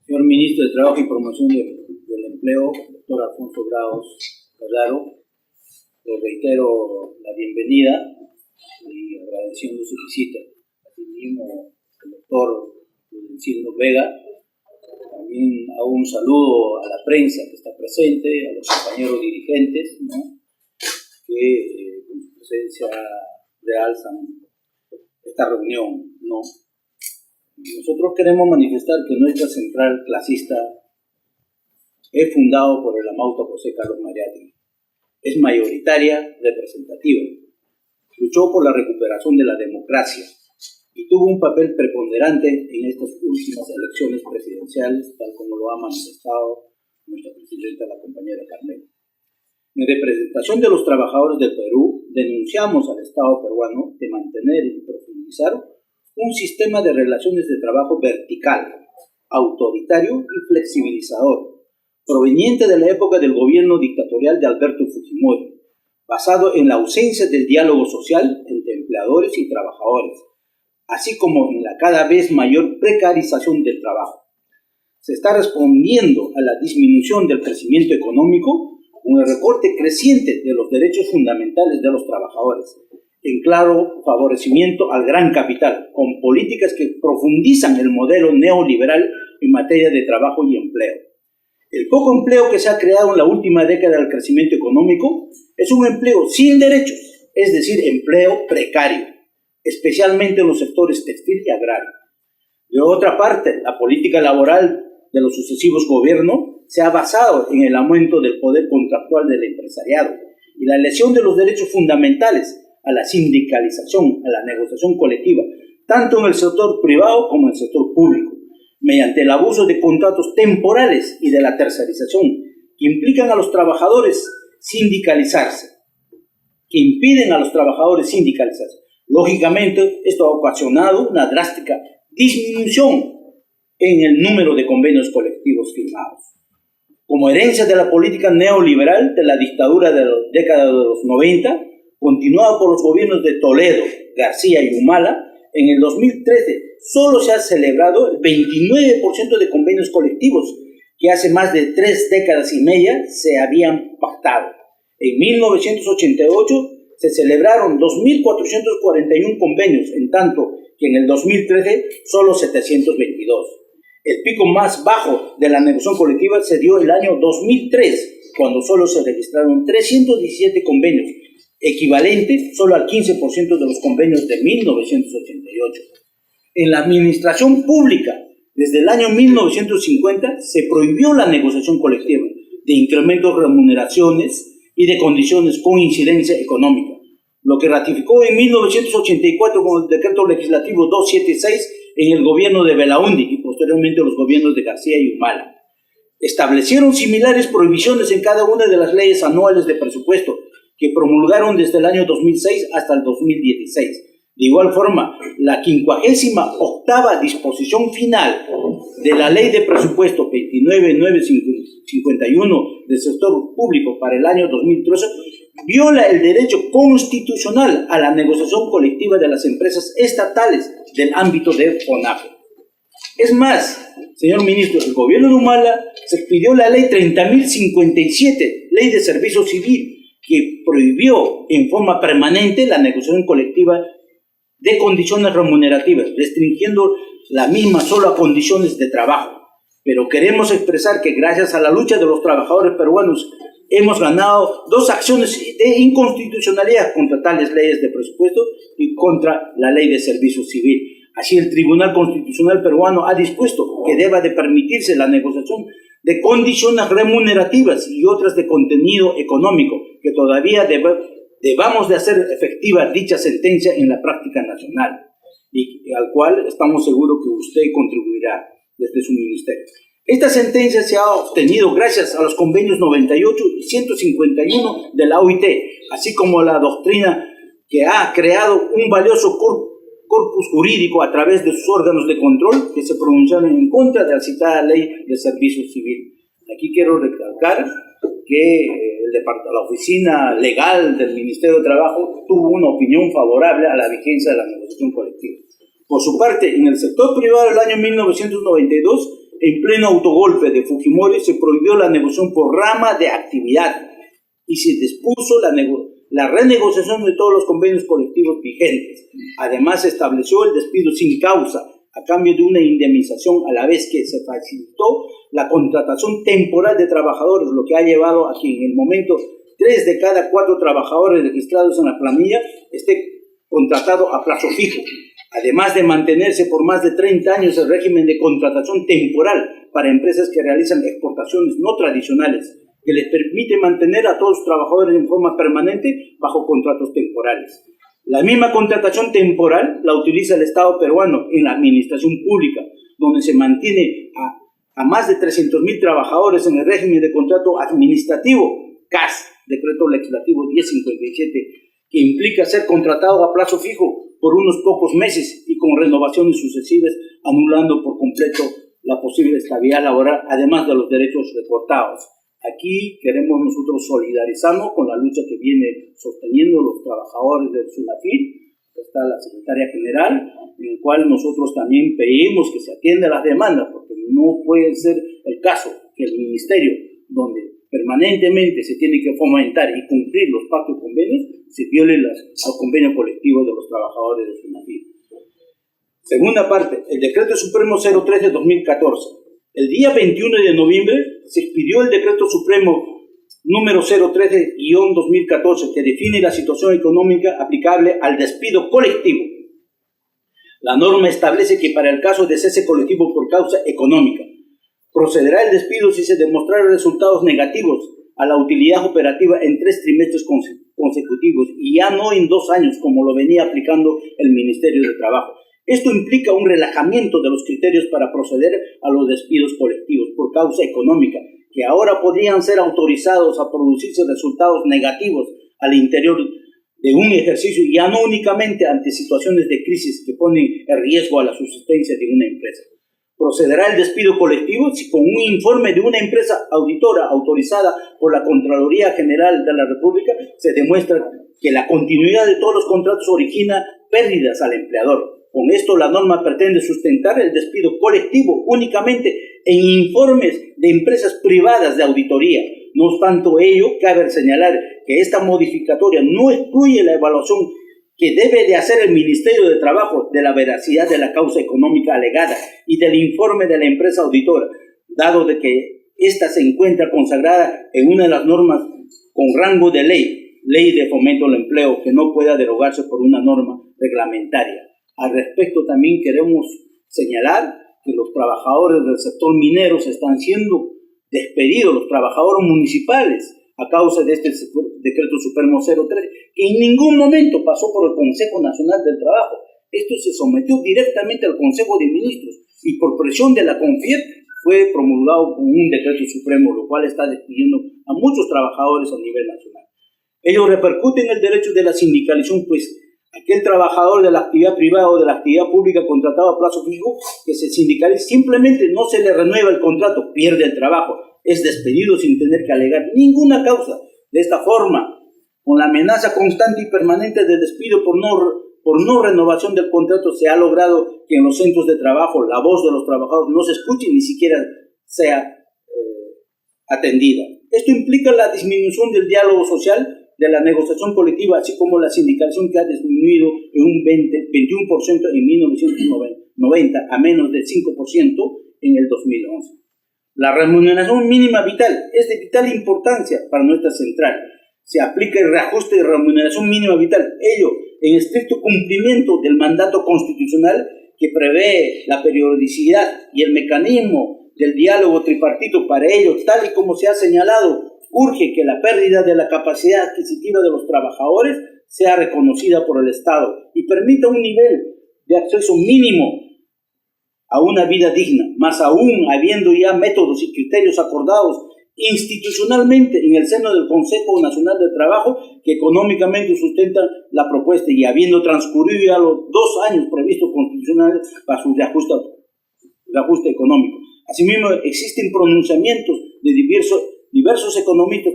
Señor Ministro de Trabajo y Promoción del Empleo, doctor Alfonso Graos Carraro, le reitero la bienvenida y agradeciendo su visita. Asimismo, el doctor Prudencino Vega, también hago un saludo a la prensa que está presente, a los compañeros dirigentes, ¿no?, que con su presencia realzan esta reunión, ¿no? Nosotros queremos manifestar que nuestra central clasista es fundada por el amauta José Carlos Mariátegui. Es mayoritaria, representativa. Luchó por la recuperación de la democracia y tuvo un papel preponderante en estas últimas elecciones presidenciales, tal como lo ha manifestado nuestra presidenta, la compañera Carmela. En representación de los trabajadores del Perú, denunciamos al Estado peruano de mantener y profundizar un sistema de relaciones de trabajo vertical, autoritario y flexibilizador, proveniente de la época del gobierno dictatorial de Alberto Fujimori, basado en la ausencia del diálogo social entre empleadores y trabajadores, así como en la cada vez mayor precarización del trabajo. Se está respondiendo a la disminución del crecimiento económico con el recorte creciente de los derechos fundamentales de los trabajadores, en claro favorecimiento al gran capital, con políticas que profundizan el modelo neoliberal en materia de trabajo y empleo. El poco empleo que se ha creado en la última década del crecimiento económico es un empleo sin derechos, es decir, empleo precario, especialmente en los sectores textil y agrario. De otra parte, la política laboral de los sucesivos gobiernos se ha basado en el aumento del poder contractual del empresariado y la lesión de los derechos fundamentales a la sindicalización, a la negociación colectiva, tanto en el sector privado como en el sector público, mediante el abuso de contratos temporales y de la tercerización que implican a los trabajadores sindicalizarse, que impiden a los trabajadores sindicalizarse. Lógicamente, esto ha ocasionado una drástica disminución en el número de convenios colectivos firmados. Como herencia de la política neoliberal de la dictadura de la década de los 90, continuado por los gobiernos de Toledo, García y Humala, en el 2013 solo se ha celebrado el 29% de convenios colectivos que hace más de 3 décadas y media se habían pactado. En 1988 se celebraron 2.441 convenios, en tanto que en el 2013 solo 722. El pico más bajo de la negociación colectiva se dio el año 2003, cuando solo se registraron 317 convenios, equivalente solo al 15% de los convenios de 1988. En la administración pública, desde el año 1950, se prohibió la negociación colectiva de incrementos de remuneraciones y de condiciones con incidencia económica, lo que ratificó en 1984 con el decreto legislativo 276 en el gobierno de Belaúnde y posteriormente los gobiernos de García y Humala. Establecieron similares prohibiciones en cada una de las leyes anuales de presupuesto que promulgaron desde el año 2006 hasta el 2016. De igual forma, la 58ª disposición final de la Ley de Presupuesto 29951 del sector público para el año 2013 viola el derecho constitucional a la negociación colectiva de las empresas estatales del ámbito de FONAFE. Es más, señor ministro, el gobierno de Humala se expidió la Ley 30.057, Ley de Servicio Civil, que prohibió en forma permanente la negociación colectiva de condiciones remunerativas, restringiendo la misma solo a condiciones de trabajo. Pero queremos expresar que gracias a la lucha de los trabajadores peruanos hemos ganado 2 acciones de inconstitucionalidad contra tales leyes de presupuesto y contra la Ley de Servicio Civil. Así, el Tribunal Constitucional peruano ha dispuesto que deba de permitirse la negociación de condiciones remunerativas y otras de contenido económico, que todavía debamos de hacer efectiva dicha sentencia en la práctica nacional, y al cual estamos seguros que usted contribuirá desde su ministerio. Esta sentencia se ha obtenido gracias a los convenios 98 y 151 de la OIT, así como la doctrina que ha creado un valioso corpus jurídico a través de sus órganos de control que se pronunciaron en contra de la citada Ley de Servicio Civil. Aquí quiero recalcar que la oficina legal del Ministerio de Trabajo tuvo una opinión favorable a la vigencia de la negociación colectiva. Por su parte, en el sector privado del año 1992, en pleno autogolpe de Fujimori, se prohibió la negociación por rama de actividad y se dispuso la renegociación de todos los convenios colectivos vigentes. Además, se estableció el despido sin causa, a cambio de una indemnización, a la vez que se facilitó la contratación temporal de trabajadores, lo que ha llevado a que en el momento 3 de cada 4 trabajadores registrados en la planilla esté contratado a plazo fijo, además de mantenerse por más de 30 años el régimen de contratación temporal para empresas que realizan exportaciones no tradicionales, que les permite mantener a todos los trabajadores en forma permanente bajo contratos temporales. La misma contratación temporal la utiliza el Estado peruano en la administración pública, donde se mantiene a más de 300.000 trabajadores en el régimen de contrato administrativo, CAS, Decreto Legislativo 1057, que implica ser contratado a plazo fijo por unos pocos meses y con renovaciones sucesivas, anulando por completo la posible estabilidad laboral, además de los derechos recortados. Aquí queremos nosotros solidarizarnos con la lucha que viene sosteniendo los trabajadores del SUNAFIL. Está la secretaria general, en el cual nosotros también pedimos que se atienda las demandas, porque no puede ser el caso que el ministerio, donde permanentemente se tiene que fomentar y cumplir los pactos y convenios, se violen al convenio colectivo de los trabajadores del SUNAFIL. Segunda parte, el Decreto Supremo 03 de 2014. El día 21 de noviembre se expidió el Decreto Supremo número 013-2014, que define la situación económica aplicable al despido colectivo. La norma establece que para el caso de cese colectivo por causa económica, procederá el despido si se demostraron resultados negativos a la utilidad operativa en 3 trimestres consecutivos y ya no en 2 años, como lo venía aplicando el Ministerio de Trabajo. Esto implica un relajamiento de los criterios para proceder a los despidos colectivos por causa económica, que ahora podrían ser autorizados a producirse resultados negativos al interior de un ejercicio, ya no únicamente ante situaciones de crisis que ponen en riesgo a la subsistencia de una empresa. Procederá el despido colectivo si con un informe de una empresa auditora autorizada por la Contraloría General de la República se demuestra que la continuidad de todos los contratos origina pérdidas al empleador. Con esto, la norma pretende sustentar el despido colectivo únicamente en informes de empresas privadas de auditoría. No obstante ello, cabe señalar que esta modificatoria no excluye la evaluación que debe de hacer el Ministerio de Trabajo de la veracidad de la causa económica alegada y del informe de la empresa auditora, dado de que ésta se encuentra consagrada en una de las normas con rango de ley de fomento al empleo, que no pueda derogarse por una norma reglamentaria. Al respecto, también queremos señalar que los trabajadores del sector minero se están siendo despedidos, los trabajadores municipales, a causa de este Decreto Supremo 03, que en ningún momento pasó por el Consejo Nacional del Trabajo. Esto se sometió directamente al Consejo de Ministros y por presión de la CONFIEP fue promulgado con un Decreto Supremo, lo cual está despidiendo a muchos trabajadores a nivel nacional. Ello repercute en el derecho de la sindicalización, pues aquel trabajador de la actividad privada o de la actividad pública contratado a plazo fijo que se sindicaliza, simplemente no se le renueva el contrato, pierde el trabajo, es despedido sin tener que alegar ninguna causa. De esta forma, con la amenaza constante y permanente de despido por no renovación del contrato, se ha logrado que en los centros de trabajo la voz de los trabajadores no se escuche y ni siquiera sea atendida. Esto implica la disminución del diálogo social, de la negociación colectiva, así como la sindicalización, que ha disminuido en un 21% en 1990 a menos del 5% en el 2011. La remuneración mínima vital es de vital importancia para nuestra central. Se aplica el reajuste de remuneración mínima vital, ello en estricto cumplimiento del mandato constitucional que prevé la periodicidad y el mecanismo del diálogo tripartito. Para ello, tal y como se ha señalado, urge que la pérdida de la capacidad adquisitiva de los trabajadores sea reconocida por el Estado y permita un nivel de acceso mínimo a una vida digna, más aún habiendo ya métodos y criterios acordados institucionalmente en el seno del Consejo Nacional del Trabajo que económicamente sustentan la propuesta y habiendo transcurrido ya los 2 años previstos constitucionales para su reajuste económico. Asimismo, existen pronunciamientos de diversos economistas,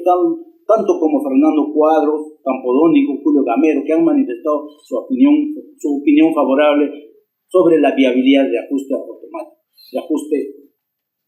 tanto como Fernando Cuadros, Campodónico, Julio Gamero, que han manifestado su opinión favorable sobre la viabilidad de ajuste automático, de ajuste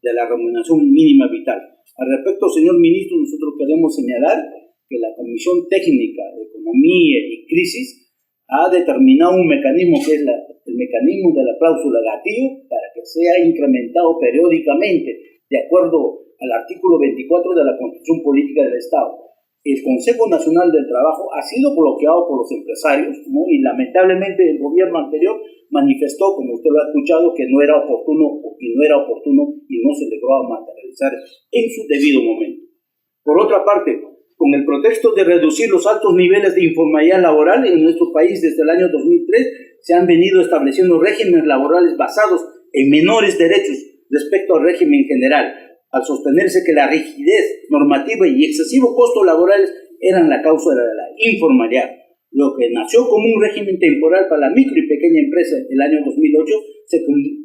de la remuneración mínima vital. Al respecto, señor ministro, nosotros queremos señalar que la Comisión Técnica de Economía y Crisis ha determinado un mecanismo que es el mecanismo de la cláusula gatillo para que sea incrementado periódicamente de acuerdo al artículo 24 de la Constitución Política del Estado. El Consejo Nacional del Trabajo ha sido bloqueado por los empresarios, ¿no? Y lamentablemente el gobierno anterior manifestó, como usted lo ha escuchado, que no era oportuno y no se logró materializar en su debido momento. Por otra parte, con el pretexto de reducir los altos niveles de informalidad laboral en nuestro país desde el año 2003, se han venido estableciendo regímenes laborales basados en menores derechos respecto al régimen general, al sostenerse que la rigidez normativa y excesivo costo laborales eran la causa de la informalidad. Lo que nació como un régimen temporal para la micro y pequeña empresa en el año 2008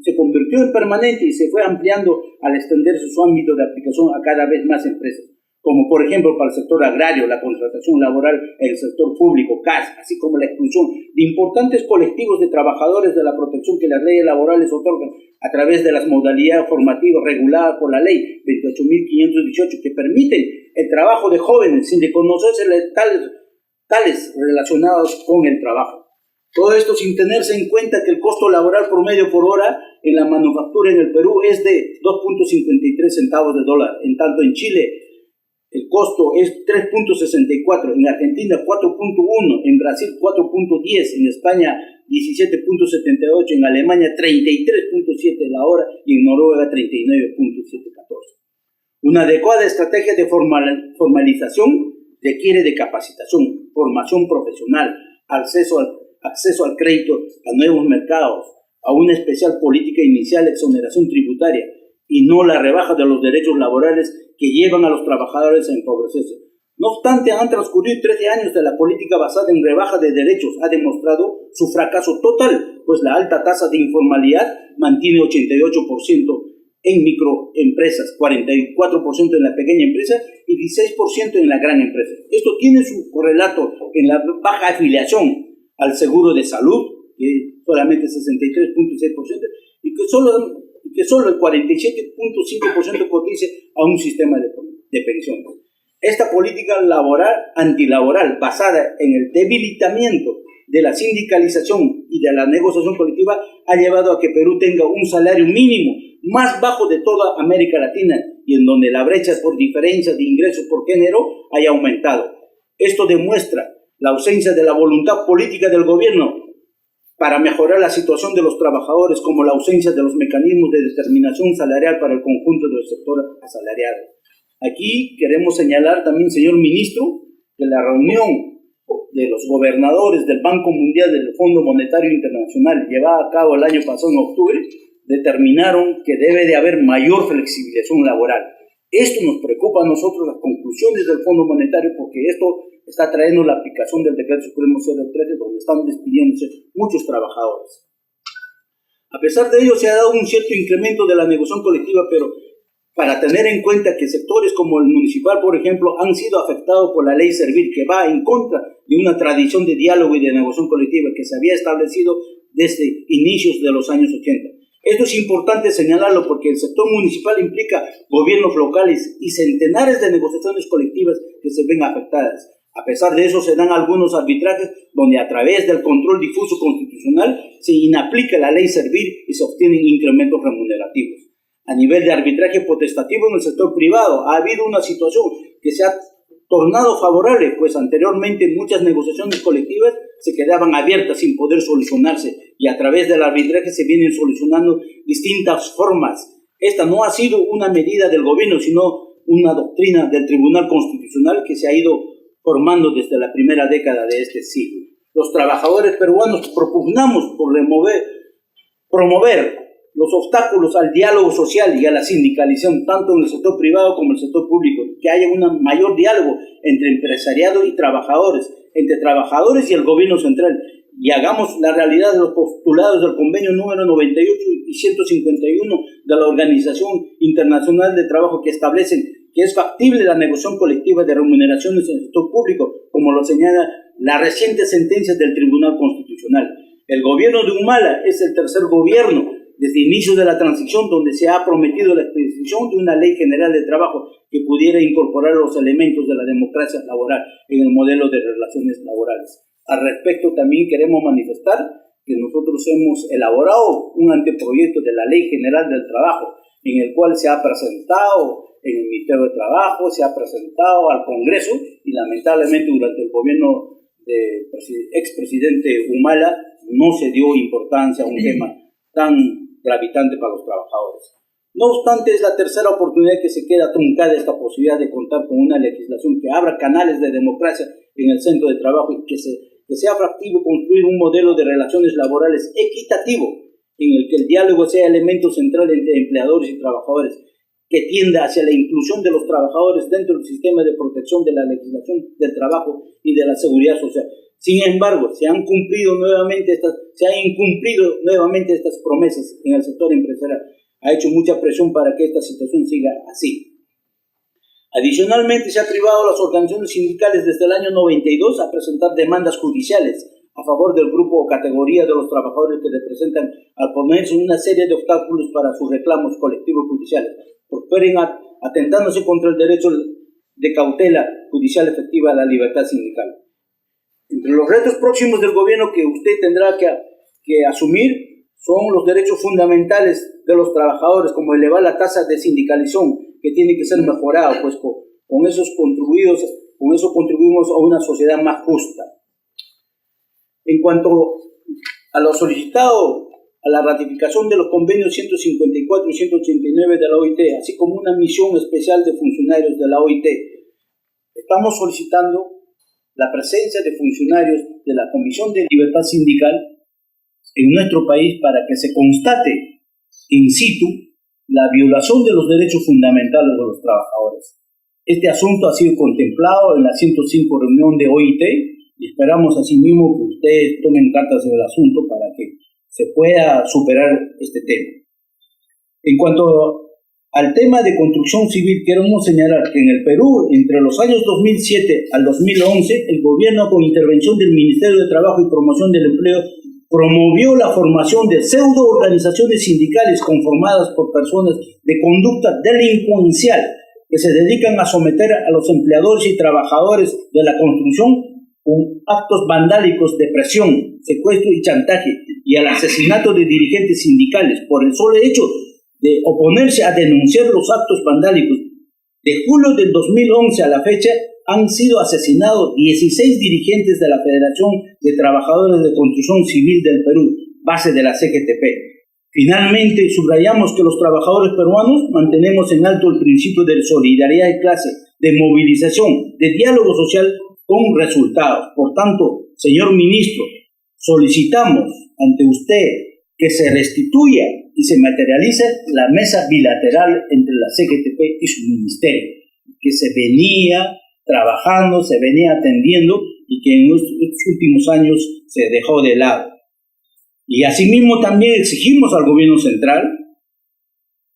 se convirtió en permanente y se fue ampliando al extenderse su ámbito de aplicación a cada vez más empresas, como por ejemplo para el sector agrario, la contratación laboral en el sector público, CAS, así como la exclusión de importantes colectivos de trabajadores de la protección que las leyes laborales otorgan a través de las modalidades formativas reguladas por la ley 28.518 que permiten el trabajo de jóvenes sin reconocerse tales relacionados con el trabajo. Todo esto sin tenerse en cuenta que el costo laboral promedio por hora en la manufactura en el Perú es de 2.53 centavos de dólar, en tanto en Chile el costo es 3.64, en Argentina 4.1, en Brasil 4.10, en España 17.78, en Alemania 33.7 la hora y en Noruega 39.714. Una adecuada estrategia de formalización requiere de capacitación, formación profesional, acceso al crédito, a nuevos mercados, a una especial política inicial de exoneración tributaria y no la rebaja de los derechos laborales que llevan a los trabajadores a empobrecerse. No obstante, han transcurrido 13 años de la política basada en rebaja de derechos, ha demostrado su fracaso total, pues la alta tasa de informalidad mantiene 88% en microempresas, 44% en la pequeña empresa y 16% en la gran empresa. Esto tiene su correlato en la baja afiliación al seguro de salud, que solamente 63.6%, y que solo el 47.5% cotice a un sistema de pensiones. Esta política antilaboral basada en el debilitamiento de la sindicalización y de la negociación colectiva ha llevado a que Perú tenga un salario mínimo más bajo de toda América Latina y en donde la brecha por diferencia de ingresos por género haya aumentado. Esto demuestra la ausencia de la voluntad política del gobierno para mejorar la situación de los trabajadores, como la ausencia de los mecanismos de determinación salarial para el conjunto del sector asalariado. Aquí queremos señalar también, señor ministro, que la reunión de los gobernadores del Banco Mundial del Fondo Monetario Internacional llevada a cabo el año pasado en octubre determinaron que debe de haber mayor flexibilización laboral. Esto nos preocupa a nosotros, las conclusiones del Fondo Monetario, porque esto está trayendo la aplicación del Decreto Supremo 013, donde están despidiéndose muchos trabajadores. A pesar de ello, se ha dado un cierto incremento de la negociación colectiva, pero para tener en cuenta que sectores como el municipal, por ejemplo, han sido afectados por la ley Servir, que va en contra de una tradición de diálogo y de negociación colectiva que se había establecido desde inicios de los años 80. Esto es importante señalarlo porque el sector municipal implica gobiernos locales y centenares de negociaciones colectivas que se ven afectadas. A pesar de eso, se dan algunos arbitrajes donde a través del control difuso constitucional se inaplica la ley Servir y se obtienen incrementos remunerativos. A nivel de arbitraje potestativo en el sector privado, ha habido una situación que se ha tornado favorable, pues anteriormente muchas negociaciones colectivas se quedaban abiertas sin poder solucionarse y a través del arbitraje se vienen solucionando distintas formas. Esta no ha sido una medida del gobierno, sino una doctrina del Tribunal Constitucional que se ha ido formando desde la primera década de este siglo. Los trabajadores peruanos propugnamos por promover los obstáculos al diálogo social y a la sindicalización, tanto en el sector privado como en el sector público, que haya un mayor diálogo entre empresariado y trabajadores, entre trabajadores y el gobierno central, y hagamos la realidad de los postulados del convenio número 98 y 151 de la Organización Internacional de Trabajo, que establecen que es factible la negociación colectiva de remuneraciones en el sector público, como lo señala la reciente sentencia del Tribunal Constitucional. El gobierno de Humala es el tercer gobierno desde inicios de la transición, donde se ha prometido la expedición de una ley general de trabajo que pudiera incorporar los elementos de la democracia laboral en el modelo de relaciones laborales. Al respecto, también queremos manifestar que nosotros hemos elaborado un anteproyecto de la Ley General del Trabajo, en el cual se ha presentado en el Ministerio de Trabajo, se ha presentado al Congreso, y lamentablemente durante el gobierno del expresidente Humala no se dio importancia a un tema tan gravitante para los trabajadores. No obstante, es la tercera oportunidad que se queda truncada esta posibilidad de contar con una legislación que abra canales de democracia en el centro de trabajo y que sea factible construir un modelo de relaciones laborales equitativo en el que el diálogo sea elemento central entre empleadores y trabajadores, que tienda hacia la inclusión de los trabajadores dentro del sistema de protección de la legislación del trabajo y de la seguridad social. Sin embargo, se han incumplido nuevamente estas promesas en el sector empresarial. Ha hecho mucha presión para que esta situación siga así. Adicionalmente, se ha privado a las organizaciones sindicales desde el año 92 a presentar demandas judiciales a favor del grupo o categoría de los trabajadores que representan, al ponerse una serie de obstáculos para sus reclamos colectivos judiciales, prosperen atentándose contra el derecho de cautela judicial efectiva a la libertad sindical. Entre los retos próximos del gobierno que usted tendrá que asumir son los derechos fundamentales de los trabajadores, como elevar la tasa de sindicalización, que tiene que ser mejorada, pues con eso contribuimos a una sociedad más justa. En cuanto a lo solicitado a la ratificación de los convenios 154 y 189 de la OIT, así como una misión especial de funcionarios de la OIT, estamos solicitando la presencia de funcionarios de la Comisión de Libertad Sindical en nuestro país para que se constate in situ la violación de los derechos fundamentales de los trabajadores. Este asunto ha sido contemplado en la 105 reunión de OIT y esperamos asimismo que ustedes tomen cartas en el asunto para que se pueda superar este tema. En cuanto al tema de construcción civil, queremos señalar que en el Perú, entre los años 2007 al 2011, el gobierno, con intervención del Ministerio de Trabajo y Promoción del Empleo, promovió la formación de pseudo-organizaciones sindicales conformadas por personas de conducta delincuencial que se dedican a someter a los empleadores y trabajadores de la construcción con actos vandálicos de presión, secuestro y chantaje, y al asesinato de dirigentes sindicales por el solo hecho de oponerse a denunciar los actos vandálicos. De julio del 2011 a la fecha han sido asesinados 16 dirigentes de la Federación de Trabajadores de Construcción Civil del Perú, base de la CGTP. Finalmente, subrayamos que los trabajadores peruanos mantenemos en alto el principio de solidaridad de clase, de movilización, de diálogo social con resultados. Por tanto, señor ministro, solicitamos ante usted que se restituya y se materialice la mesa bilateral entre la CGTP y su ministerio, que se venía trabajando, se venía atendiendo y que en los últimos años se dejó de lado. Y asimismo también exigimos al gobierno central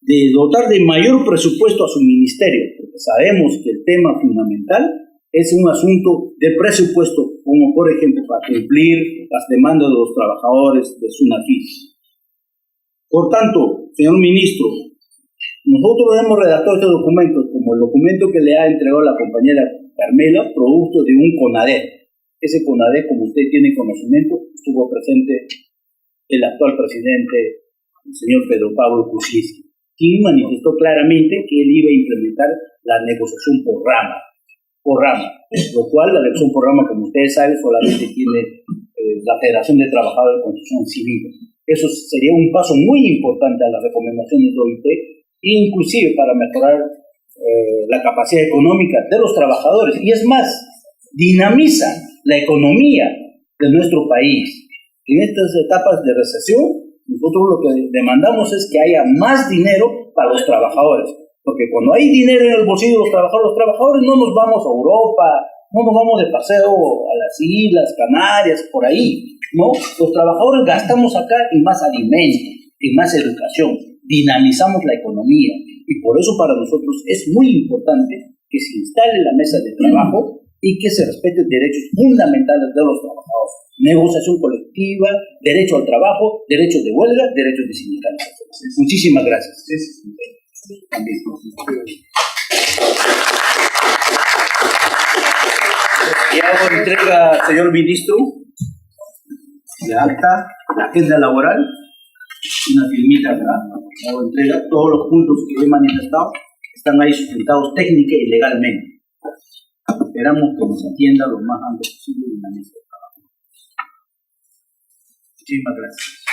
de dotar de mayor presupuesto a su ministerio, porque sabemos que el tema fundamental es un asunto de presupuesto, como por ejemplo para cumplir las demandas de los trabajadores de SUNAFIS. Por tanto, señor ministro, nosotros hemos redactado este documento como el documento que le ha entregado la compañera Carmela, producto de un CONADEP. Ese CONADEP, como usted tiene conocimiento, estuvo presente el actual presidente, el señor Pedro Pablo Kuczynski, quien manifestó claramente que él iba a implementar la negociación por rama, lo cual la negociación por rama, como ustedes saben, solamente tiene la Federación de Trabajadores de Construcción Civil. Eso sería un paso muy importante a las recomendaciones de OIT, inclusive para mejorar la capacidad económica de los trabajadores. Y es más, dinamiza la economía de nuestro país. En estas etapas de recesión, nosotros lo que demandamos es que haya más dinero para los trabajadores. Porque cuando hay dinero en el bolsillo de los trabajadores no nos vamos a Europa, no nos vamos de paseo a las Islas Canarias, por ahí, ¿no? Los trabajadores gastamos acá en más alimentos, en más educación, dinamizamos la economía. Y por eso para nosotros es muy importante que se instale la mesa de trabajo y que se respeten derechos fundamentales de los trabajadores. Negociación colectiva, derecho al trabajo, derechos de huelga, derechos de sindicalización. Muchísimas gracias. También. Y hago entrega, señor ministro, de acta, la agenda laboral, una firmita acá, hago entrega, todos los puntos que he manifestado están ahí sustentados técnica y legalmente. Esperamos que nos atienda lo más antes posible en la mesa de trabajo. Muchísimas gracias.